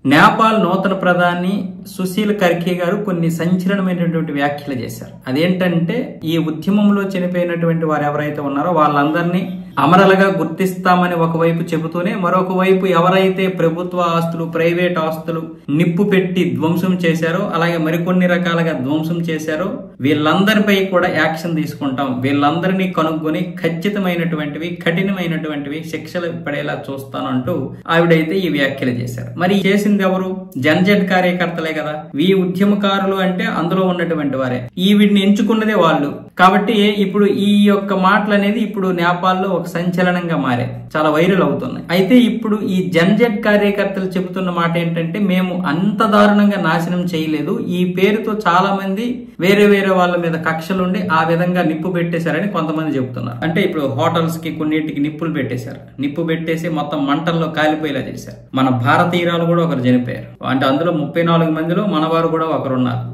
నేపాల్ నూతన ప్రధాని సుశీల్ కర్కే గారు కొన్ని సంచలనమైనటువంటి వ్యాఖ్యలు చేశారు. అదేంటంటే ఈ ఉద్యమంలో చనిపోయినటువంటి వారు ఎవరైతే ఉన్నారో వాళ్ళందరినీ అమరలుగా గుర్తిస్తామని ఒకవైపు చెబుతూనే మరొక వైపు ఎవరైతే ప్రభుత్వ ఆస్తులు, ప్రైవేట్ ఆస్తులు నిప్పు పెట్టి ధ్వంసం చేశారో, అలాగే మరికొన్ని రకాలుగా ధ్వంసం చేశారో వీళ్ళందరిపై కూడా యాక్షన్ తీసుకుంటాం, వీళ్ళందరినీ కనుక్కొని ఖచ్చితమైనటువంటివి, కఠినమైనటువంటివి శిక్షలు పడేలా చూస్తానంటూ ఆవిడైతే ఈ వ్యాఖ్యలు చేశారు. మరి చేసింది ఎవరు? జనజెట్ కార్యకర్తలే కదా. ఈ ఉద్యమకారులు అంటే అందులో ఉన్నటువంటి వారే. ఈ వీడిని ఎంచుకున్నదే వాళ్ళు. కాబట్టి ఇప్పుడు ఈ యొక్క మాటలు అనేది ఇప్పుడు నేపాల్లో ఒక సంచలనంగా మారే చాలా వైరల్ అవుతున్నాయి. అయితే ఇప్పుడు ఈ జనజెట్ కార్యకర్తలు చెబుతున్న మాట ఏంటంటే, మేము అంత దారుణంగా నాశనం చేయలేదు, ఈ పేరుతో చాలా మంది వేరే వేరే వాళ్ళ మీద కక్షలుండి ఆ విధంగా నిప్పు పెట్టేశారని కొంతమంది చెబుతున్నారు. అంటే ఇప్పుడు హోటల్స్ కి కొన్నింటికి నిప్పులు పెట్టేశారు, నిప్పు పెట్టేసి మొత్తం మంటల్లో కాలిపోయేలా చేశారు. మన భారతీయురాలు కూడా ఒకరు చనిపోయారు. అంటే అందులో 34 మందిలో మనవారు కూడా ఒకరున్నారు.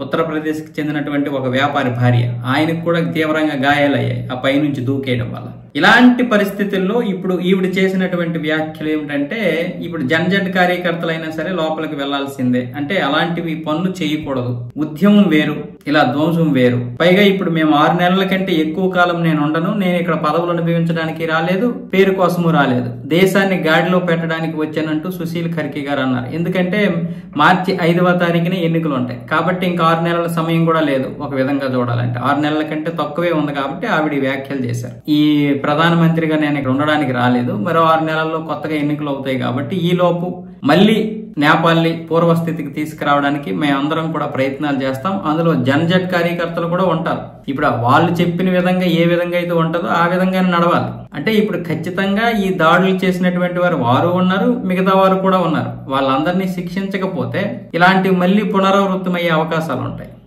ఉత్తరప్రదేశ్ కి చెందినటువంటి ఒక వ్యాపారి భార్య, ఆయనకు కూడా తీవ్రంగా గాయాలయ్యాయి ఆ పైనుంచి దూకేయడం వల్ల. ఇలాంటి పరిస్థితుల్లో ఇప్పుడు ఈవిడ చేసినటువంటి వ్యాఖ్యలు ఏమిటంటే, ఇప్పుడు జనజెట్ కార్యకర్తలైనా సరే లోపలికి వెళ్లాల్సిందే, అంటే అలాంటివి పనులు చేయకూడదు, ఉద్యమం వేరు, ఇలా ధ్వంసం వేరు. పైగా ఇప్పుడు మేము 6 నెలల కంటే ఎక్కువ కాలం నేను ఉండను, నేను ఇక్కడ పదవులు అనుభవించడానికి రాలేదు, పేరు కోసము రాలేదు, దేశాన్ని గాడిలో పెట్టడానికి వచ్చానంటూ సుశీల్ కర్కే గారు అన్నారు. ఎందుకంటే మార్చి 5వ తారీఖున ఎన్నికలు ఉంటాయి కాబట్టి ఇంకా 6 నెలల సమయం కూడా లేదు. ఒక విధంగా చూడాలంటే 6 నెలల కంటే తక్కువే ఉంది కాబట్టి ఆవిడ వ్యాఖ్యలు చేశారు. ఈ ప్రధానమంత్రిగా నేను ఇక్కడ ఉండడానికి రాలేదు, మరో 6 నెలల్లో కొత్తగా ఎన్నికలు అవుతాయి కాబట్టి ఈ లోపు మళ్ళీ నేపాల్ని పూర్వస్థితికి తీసుకురావడానికి మేమందరం కూడా ప్రయత్నాలు చేస్తాం. అందులో జనజెట్ కార్యకర్తలు కూడా ఉంటారు. ఇప్పుడు వాళ్ళు చెప్పిన విధంగా ఏ విధంగా అయితే ఉంటుందో ఆ విధంగానే నడవాలి. అంటే ఇప్పుడు ఖచ్చితంగా ఈ దాడులు చేసినటువంటి వారు ఉన్నారు, మిగతా వారు కూడా ఉన్నారు. వాళ్ళందరినీ శిక్షించకపోతే ఇలాంటివి మళ్ళీ పునరావృతమయ్యే అవకాశాలు ఉంటాయి.